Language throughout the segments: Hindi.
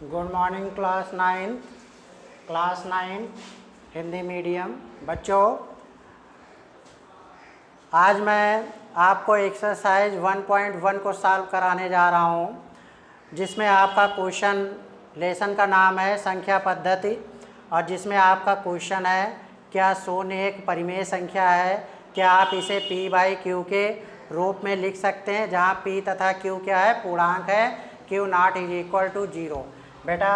Good morning class 9 Hindi medium बच्चों। आज मैं आपको एक्सरसाइज 1.1 को सॉल्व कराने जा रहा हूँ, जिसमें आपका क्वेश्चन लेसन का नाम है संख्या पद्धति, और जिसमें आपका क्वेश्चन है क्या शून्य एक परिमेय संख्या है। क्या आप इसे p बाई क्यू के रूप में लिख सकते हैं, जहाँ p तथा q क्या है, पूर्णांक है, q not is equal to 0। बेटा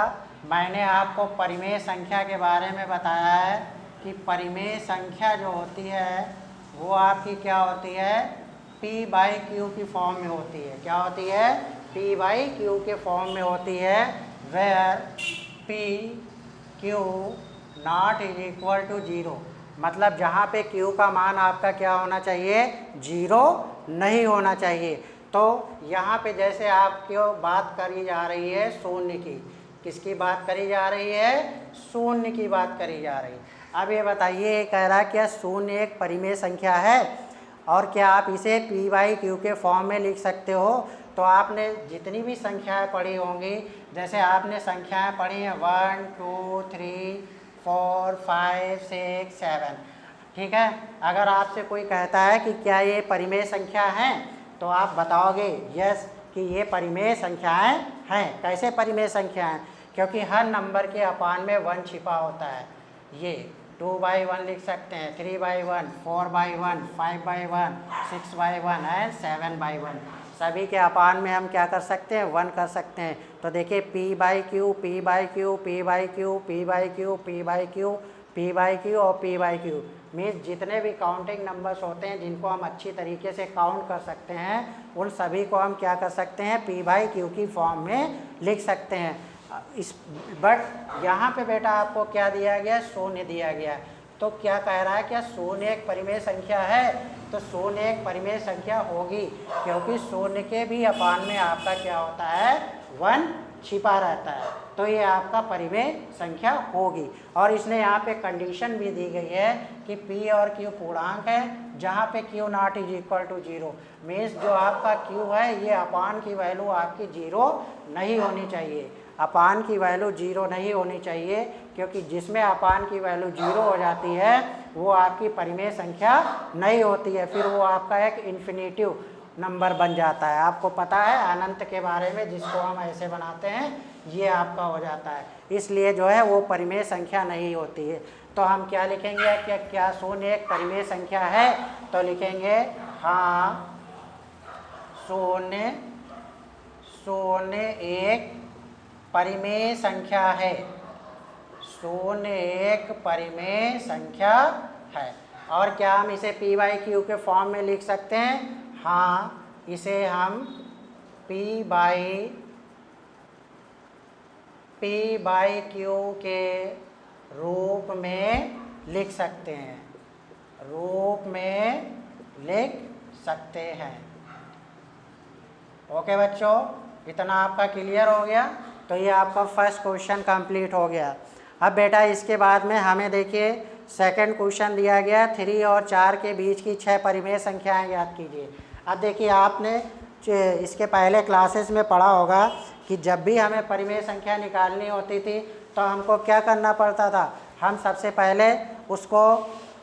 मैंने आपको परिमेय संख्या के बारे में बताया है कि परिमेय संख्या जो होती है वो आपकी क्या होती है, p बाई क्यू की फॉर्म में होती है। क्या होती है, p बाई क्यू के फॉर्म में होती है, where p q not is equal to 0। मतलब जहाँ पे q का मान आपका क्या होना चाहिए, 0 नहीं होना चाहिए। तो यहाँ पे जैसे आपकी बात करी जा रही है शून्य की, किसकी बात करी जा रही है, शून्य की बात करी जा रही है। अब ये बताइए, ये कह रहा है क्या शून्य एक परिमेय संख्या है और क्या आप इसे p बाई क्यू के फॉर्म में लिख सकते हो। तो आपने जितनी भी संख्याएं पढ़ी होंगी, जैसे आपने संख्याएं पढ़ी हैं 1 2 3 4 5 6 7, ठीक है। अगर आपसे कोई कहता है कि क्या ये परिमेय संख्या हैं, तो आप बताओगे यस कि ये परिमेय संख्याएं हैं। कैसे परिमेय संख्या हैं, क्योंकि हर नंबर के अपान में 1 छिपा होता है। ये 2 बाई 1 लिख सकते हैं, 3 by 1, 4 by 1, 5 by 1, 6 by 1 and 7 by 1। सभी के अपान में हम क्या कर सकते हैं, 1 कर सकते हैं। तो देखिए p by Q, p by Q, p by Q, p by Q, p by Q, p by Q और p बाई क्यू मीन्स जितने भी काउंटिंग नंबर्स होते हैं जिनको हम अच्छी तरीके से काउंट कर सकते हैं, उन सभी को हम क्या कर सकते हैं, p बाई क्यू की फॉर्म में लिख सकते हैं। इस बट यहाँ पे बेटा आपको क्या दिया गया, शून्य दिया गया। तो क्या कह रहा है, क्या शून्य एक परिमेय संख्या है। तो शून्य एक परिमेय संख्या होगी, क्योंकि शून्य के भी अपान में आपका क्या होता है, 1 छिपा रहता है। तो ये आपका परिमेय संख्या होगी। और इसने यहाँ पे कंडीशन भी दी गई है कि p और q पूर्णांक है, जहाँ पे q not is equal to 0 means जो आपका q है ये अपान की वैल्यू आपकी 0 नहीं होनी चाहिए। अपान की वैल्यू 0 नहीं होनी चाहिए, क्योंकि जिसमें अपान की वैल्यू 0 हो जाती है वो आपकी परिमेय संख्या नहीं होती है, फिर वो आपका एक इन्फिनिटिव नंबर बन जाता है। आपको पता है अनंत के बारे में, जिसको हम ऐसे बनाते हैं, ये आपका हो जाता है। इसलिए जो है वो परिमेय संख्या नहीं होती है। तो हम क्या लिखेंगे, क्या शून्य एक परिमेय संख्या है। तो लिखेंगे हाँ शून्य एक परिमेय संख्या है। शून्य एक परिमेय संख्या है। और क्या हम इसे p बाई क्यू के फॉर्म में लिख सकते हैं, हाँ इसे हम p बाई क्यू के रूप में लिख सकते हैं, ओके बच्चों, इतना आपका क्लियर हो गया। तो ये आपका फर्स्ट क्वेश्चन कंप्लीट हो गया। अब बेटा इसके बाद में हमें देखिए सेकंड क्वेश्चन दिया गया, 3 और 4 के बीच की 6 परिमेय संख्याएं ज्ञात कीजिए। अब देखिए आपने इसके पहले क्लासेस में पढ़ा होगा कि जब भी हमें परिमेय संख्या निकालनी होती थी तो हमको क्या करना पड़ता था, हम सबसे पहले उसको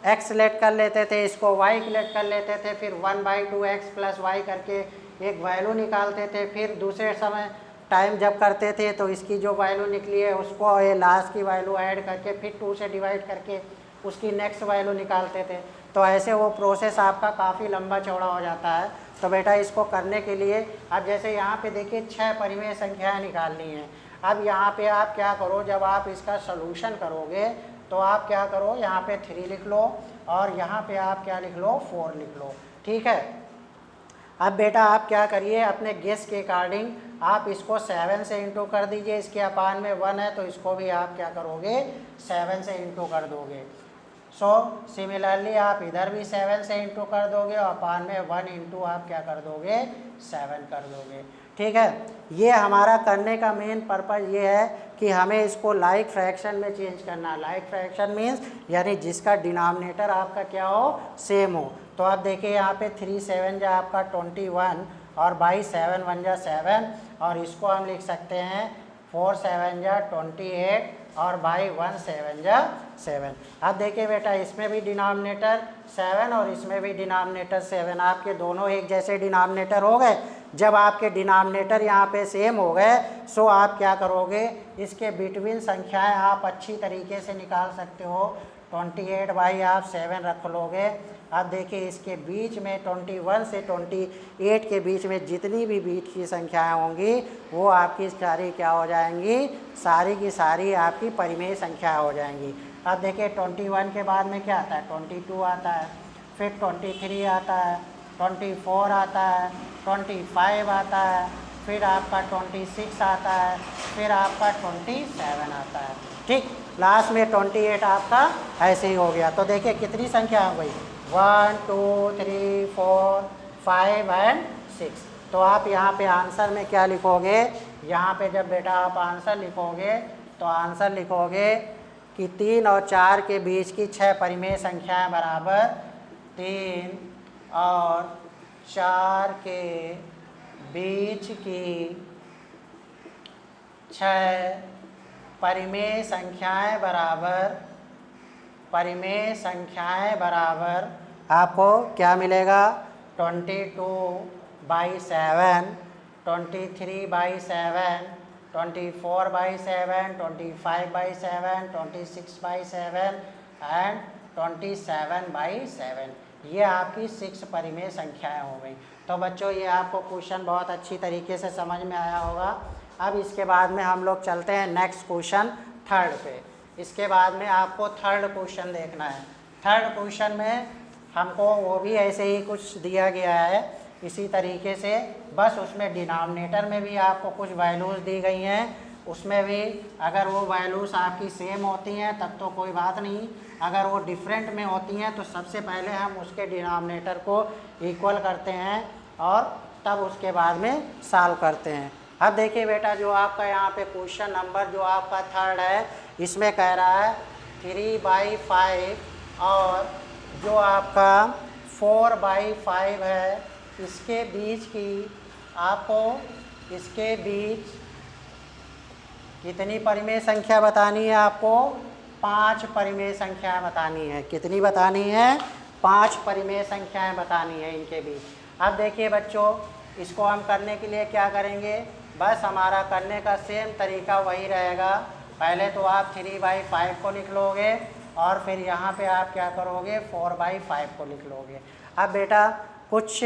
x लेट कर लेते थे, इसको y लेट कर लेते थे, फिर 1/2x प्लस वाई करके एक वैल्यू निकालते थे। फिर दूसरे समय टाइम जब करते थे तो इसकी जो वैल्यू निकली है उसको ये लास्ट की वैल्यू ऐड करके फिर 2 से डिवाइड करके उसकी नेक्स्ट वैल्यू निकालते थे। तो ऐसे वो प्रोसेस आपका काफ़ी लंबा चौड़ा हो जाता है। तो बेटा इसको करने के लिए अब जैसे यहाँ पे देखिए 6 परिमेय संख्याएं निकालनी है। अब यहाँ पे आप क्या करो, जब आप इसका सॉल्यूशन करोगे तो आप क्या करो, यहाँ पे 3 लिख लो और यहाँ पे आप क्या लिख लो, 4 लिख लो, ठीक है। अब बेटा आप क्या करिए, अपने गेस के अकॉर्डिंग आप इसको 7 से इंटू कर दीजिए। इसके अपान में 1 है तो इसको भी आप क्या करोगे, 7 से इंटू कर दोगे। सो सिमिलरली आप इधर भी 7 से इंटू कर दोगे और अपान में 1 इंटू आप क्या कर दोगे, 7 कर दोगे, ठीक है। ये हमारा करने का मेन पर्पज़ ये है कि हमें इसको लाइक फ्रैक्शन में चेंज करना। लाइक फ्रैक्शन मीन्स यानी जिसका डिनोमिनेटर आपका क्या हो, सेम हो। तो आप देखिए यहाँ पे 3 7 जा आपका 21 और बाई 7 1 जा 7, और इसको हम लिख सकते हैं 4 7 जा 28 और भाई 1 7 जा 7। अब देखिए बेटा इसमें भी डिनोमिनेटर 7 और इसमें भी डिनोमिनेटर 7, आपके दोनों एक जैसे डिनोमिनेटर हो गए। जब आपके डिनोमिनेटर यहाँ पे सेम हो गए सो आप क्या करोगे, इसके बिटवीन संख्याएं आप अच्छी तरीके से निकाल सकते हो। 28 भाई आप 7 रख लोगे। अब देखिए इसके बीच में 21 से 28 के बीच में जितनी भी बीच की संख्याएं होंगी वो आपकी सारी क्या हो जाएंगी, सारी की सारी आपकी परिमेय संख्या हो जाएंगी। अब देखिए 21 के बाद में क्या आता है, 22 आता है, फिर 23 आता है, 24 आता है, 25 आता है, फिर आपका 26 आता है, फिर आपका 27 आता है। ठीक, लास्ट में 28 आपका ऐसे ही हो गया। तो देखिए कितनी संख्या हो गई, 1 2 3 4 5 एंड 6। तो आप यहाँ पे आंसर में क्या लिखोगे, यहाँ पे जब बेटा आप आंसर लिखोगे तो आंसर लिखोगे कि 3 और 4 के बीच की 6 परिमेय संख्याएं बराबर 3 और 4 के बीच की 6 परिमेय संख्याएं बराबर आपको क्या मिलेगा, 22/7, 23/7, 24/7, 25/7, 26/7 एंड 27/7। ये आपकी 6 परिमेय संख्याएं हो गई। तो बच्चों ये आपको क्वेश्चन बहुत अच्छी तरीके से समझ में आया होगा। अब इसके बाद में हम लोग चलते हैं नेक्स्ट क्वेश्चन थर्ड पे। इसके बाद में आपको थर्ड क्वेश्चन देखना है। थर्ड क्वेश्चन में हमको वो भी ऐसे ही कुछ दिया गया है इसी तरीके से, बस उसमें डिनोमिनेटर में भी आपको कुछ वैल्यूज़ दी गई हैं, उसमें भी अगर वो वैल्यूज़ आपकी सेम होती हैं तब तो कोई बात नहीं, अगर वो डिफरेंट में होती हैं तो सबसे पहले हम उसके डिनोमिनेटर को इक्वल करते हैं और तब उसके बाद में सॉल्व करते हैं। अब देखिए बेटा जो आपका यहाँ पे क्वेश्चन नंबर जो आपका थर्ड है इसमें कह रहा है 3/5 और जो आपका 4/5 है इसके बीच की आपको इसके बीच कितनी परिमेय संख्या बतानी है, आपको 5 परिमेय संख्या बतानी है। कितनी बतानी है, 5 परिमेय संख्याएं बतानी है इनके बीच। अब देखिए बच्चों इसको हम करने के लिए क्या करेंगे, बस हमारा करने का सेम तरीका वही रहेगा। पहले तो आप 3/5 को लिख लोगे और फिर यहाँ पे आप क्या करोगे 4/5 को लिख लोगे। अब बेटा कुछ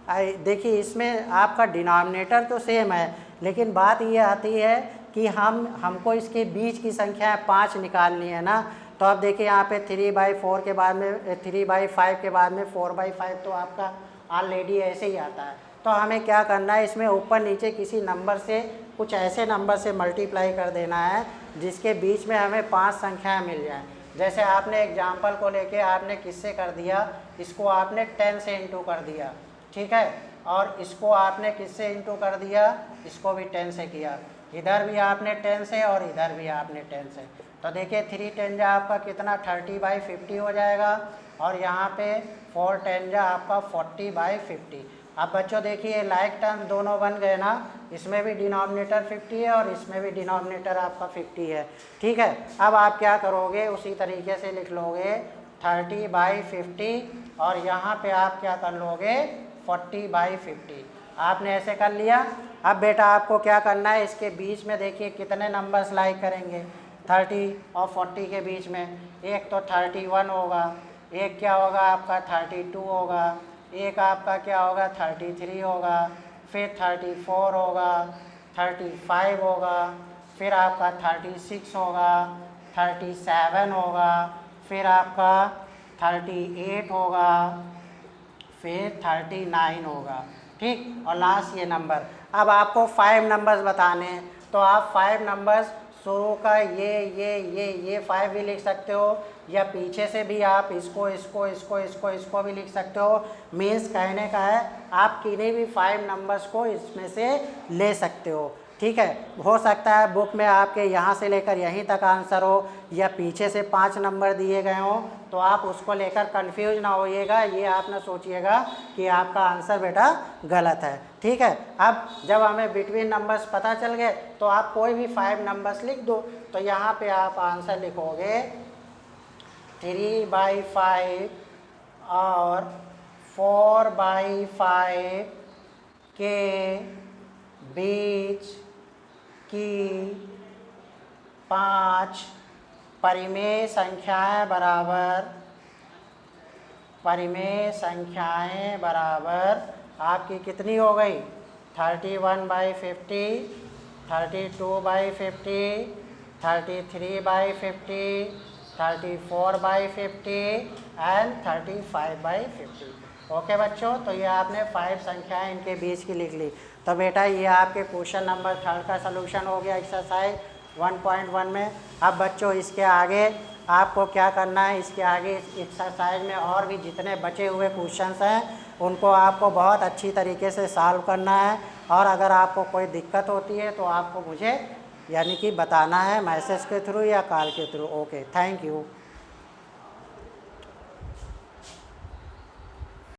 देखिए इसमें आपका डिनोमिनेटर तो सेम है, लेकिन बात ये आती है कि हमको इसके बीच की संख्या 5 निकालनी है ना। तो अब देखिए यहाँ पे 3/4 के बाद में 3/5 के बाद में 4/5 तो आपका ऑलरेडी ऐसे ही आता है। तो हमें क्या करना है, इसमें ऊपर नीचे किसी नंबर से कुछ ऐसे नंबर से मल्टीप्लाई कर देना है जिसके बीच में हमें 5 संख्याएँ मिल जाएँ। जैसे आपने एग्जाम्पल को लेके आपने किससे कर दिया, इसको आपने 10 से इंटू कर दिया, ठीक है, और इसको आपने किससे इंटू कर दिया, इसको भी 10 से किया, इधर भी आपने 10 से और इधर भी आपने 10 से। तो देखिए 3 10 जा आपका कितना 30/50 हो जाएगा और यहाँ पे 4 10 जा आपका 40/50। अब बच्चों देखिए लाइक टर्म दोनों बन गए ना, इसमें भी डिनोमिनेटर 50 है और इसमें भी डिनोमिनेटर आपका 50 है, ठीक है। अब आप क्या करोगे उसी तरीके से लिख लोगे 30/50 और यहाँ पे आप क्या कर लोगे 40/50। आपने ऐसे कर लिया। अब बेटा आपको क्या करना है, इसके बीच में देखिए कितने नंबर्स लाइक करेंगे 30 और 40 के बीच में, एक तो 31 होगा, एक क्या होगा आपका 32 होगा, एक आपका क्या होगा 33 होगा, फिर 34 होगा, 35 होगा, फिर आपका 36 होगा, 37 होगा, फिर आपका 38 होगा, फिर 39 होगा, ठीक, और लास्ट ये नंबर। अब आपको 5 नंबर्स बताने हैं तो आप 5 नंबर्स शुरू का ये 5 भी लिख सकते हो या पीछे से भी आप इसको भी लिख सकते हो। मीन्स कहने का है आप किन्हीं भी 5 नंबर्स को इसमें से ले सकते हो। ठीक है, हो सकता है बुक में आपके यहाँ से लेकर यहीं तक आंसर हो या पीछे से 5 नंबर दिए गए हों, तो आप उसको लेकर कंफ्यूज ना होइएगा, ये आप ना सोचिएगा कि आपका आंसर बेटा गलत है। ठीक है, अब जब हमें बिटवीन नंबर्स पता चल गए तो आप कोई भी 5 नंबर्स लिख दो। तो यहाँ पे आप आंसर लिखोगे 3/5 और 4/5 के बीच की 5 परिमेय संख्याएं बराबर आपकी कितनी हो गई? 31/50, 32/50, 33/50, 34/50 एंड 35/50। ओके बच्चों, तो ये आपने 5 संख्याएं इनके बीच की लिख ली। तो बेटा ये आपके क्वेश्चन नंबर 3 का सलूशन हो गया एक्सरसाइज 1.1 में। अब बच्चों इसके आगे आपको क्या करना है, इसके आगे इस एक्सरसाइज में और भी जितने बचे हुए क्वेश्चंस हैं उनको आपको बहुत अच्छी तरीके से सॉल्व करना है। और अगर आपको कोई दिक्कत होती है तो आपको मुझे यानी कि बताना है मैसेज के थ्रू या कॉल के थ्रू। Okay, thank you.